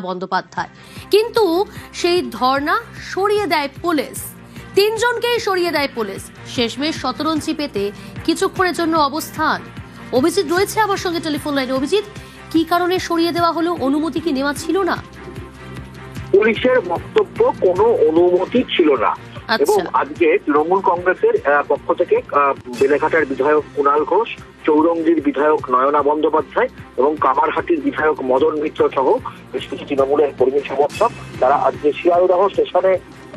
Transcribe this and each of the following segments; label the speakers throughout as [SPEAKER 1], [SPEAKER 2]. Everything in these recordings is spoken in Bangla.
[SPEAKER 1] বন্দ্যোপাধ্যায়, কিন্তু সেই ধর্ণা সরিয়ে দেয় পুলিশ। তিনজনকেই সরিয়ে দেয় পুলিশ। শেষমেশ শতরঞ্জি পেতে কিছুক্ষণের জন্য অবস্থান। অভিজিৎ রয়েছে আমার সঙ্গে টেলিফোন লাইনে। অভিজিৎ, কি কারণে সরিয়ে দেওয়া হলো? অনুমতি কি নেওয়া ছিল না?
[SPEAKER 2] পুলিশের বক্তব্য কোনো অনুমতি ছিল না। এবং আজকে তৃণমূল কংগ্রেসের পক্ষ থেকে বেলেঘাটার বিধায়ক কুণাল ঘোষ, চৌরঙ্গীর বিধায়ক নয়না বন্দ্যোপাধ্যায় এবং কামারহাটির বিধায়ক মদন মিত্র সহ বেশ কিছু তৃণমূলের কর্মী সমর্থক তারা আজকে শিয়ালদহ স্টেশনে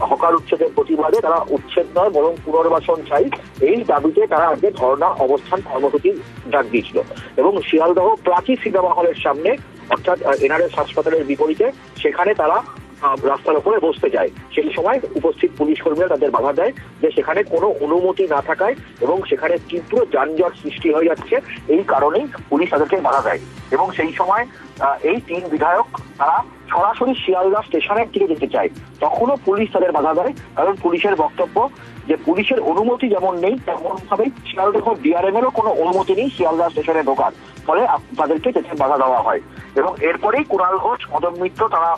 [SPEAKER 2] হকার উচ্ছেদের প্রতিবাদে তারা উচ্ছেদ নয় বরং পুনর্বাসন চাই এই দাবিতে তারা আজকে ধর্ণা অবস্থান কর্মসূচি ডাক দিয়েছিল। এবং শিয়ালদহ প্রাচী সিনেমা হলের সামনে অর্থাৎ এনআরএস হাসপাতালের বিপরীতে সেখানে তারা রাস্তার উপরে বসতে যায়। সেই সময় উপস্থিত পুলিশ কর্মীরা তাদের বাধা দেয় যে সেখানে কোনো অনুমতি না থাকায় এবং সেখানে তীব্র যানজট সৃষ্টি হয়ে যাচ্ছে, এই কারণেই পুলিশ তাদেরকে বাধা দেয়। এবং সেই সময় এই তিন বিধায়ক তারা সরাসরি শিয়ালদা স্টেশনের দিকে যেতে চায়, তখনও পুলিশ তাদের বাধা দেয়। কারণ পুলিশের বক্তব্য যে পুলিশের অনুমতি যেমন নেই তেমন ভাবেই শিয়ালদহ ডিআরএম এরও কোনো অনুমতি নেই শিয়ালদা স্টেশনে ঢোকার, ফলে তাদেরকে যেতে বাধা দেওয়া হয়। এবং এরপরেই কুণাল ঘোষ, মদন মিত্র তারা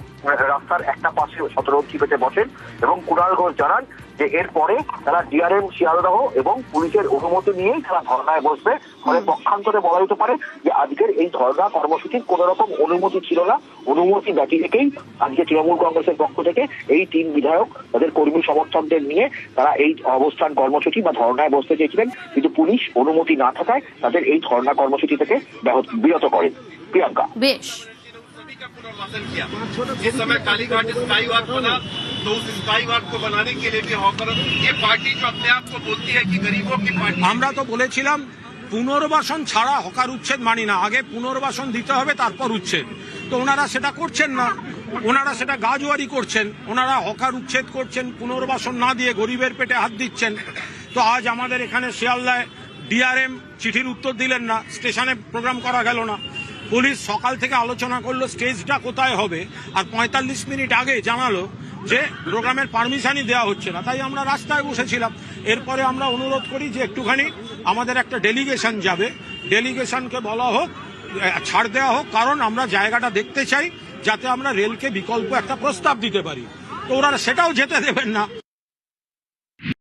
[SPEAKER 2] রাস্তার একটা পাশে শতরঞ্জি পেতে বসেন এবং কুণাল ঘোষ জানান যে এরপরে তারা ডিআরএম শিয়ালদহ এবং পুলিশের অনুমতি নিয়েই তারা ধর্ণায় বসবে। ফলে পক্ষান্তরে বলা যেতে পারে যে আজকের এই ধর্ণা কর্মসূচির কোন রকম অনুমতি ছিল না। অনুমতি ব্যতি থেকেই আজকে তৃণমূল কংগ্রেসের পক্ষ থেকে এই তিন বিধায়ক তাদের কর্মী সমর্থকদের নিয়ে তারা এই অবস্থান কর্মসূচি বা ধর্ণায় বসতে চেয়েছিলেন, কিন্তু পুলিশ অনুমতি না থাকায় তাদের এই ধর্ণা কর্মসূচি থেকে বিরত করেন। প্রিয়াঙ্কা,
[SPEAKER 1] বেশ।
[SPEAKER 3] इस समय कालीघाट स्काई वॉक बना तो उस स्काई वॉक को बनाने के लिए भी हॉकर ये पार्टी जो अपने आप को बोलती है कि गरीबों की पार्टी।
[SPEAKER 4] আমরা তো বলেছিলাম পুনর্বাসন ছাড়া হকার উচ্ছেদ মানি না, আগে পুনর্বাসন দিতে হবে তারপর উচ্ছেদ। তো ওনারা সেটা করছেন না, ওনারা সেটা গাজওয়ারি করছেন। ওনারা হকার উচ্ছেদ করছেন, পুনর্বাসন না দিয়ে গরিবের পেটে হাত দিচ্ছেন। তো আজ আমাদের এখানে শিয়ালদায় ডিআরএম চিঠির উত্তর দিলেন না, স্টেশনে প্রোগ্রাম করা গেল না। পুলিশ সকাল থেকে আলোচনা করলো স্টেজটা কোথায় হবে, আর 45 মিনিট আগে জানালো যে প্রোগ্রামের পারমিশনই দেওয়া হচ্ছে না। তাই আমরা রাস্তায় বসেছিলাম। এরপরে আমরা অনুরোধ করি যে একটুখানি আমাদের একটা ডেলিগেশন যাবে, ডেলিগেশনকে বলা হোক, ছাড় দেওয়া হোক, কারণ আমরা জায়গাটা দেখতে চাই যাতে আমরা রেলকে বিকল্প একটা প্রস্তাব দিতে পারি। তো ওরা সেটাও যেতে দেবেন না।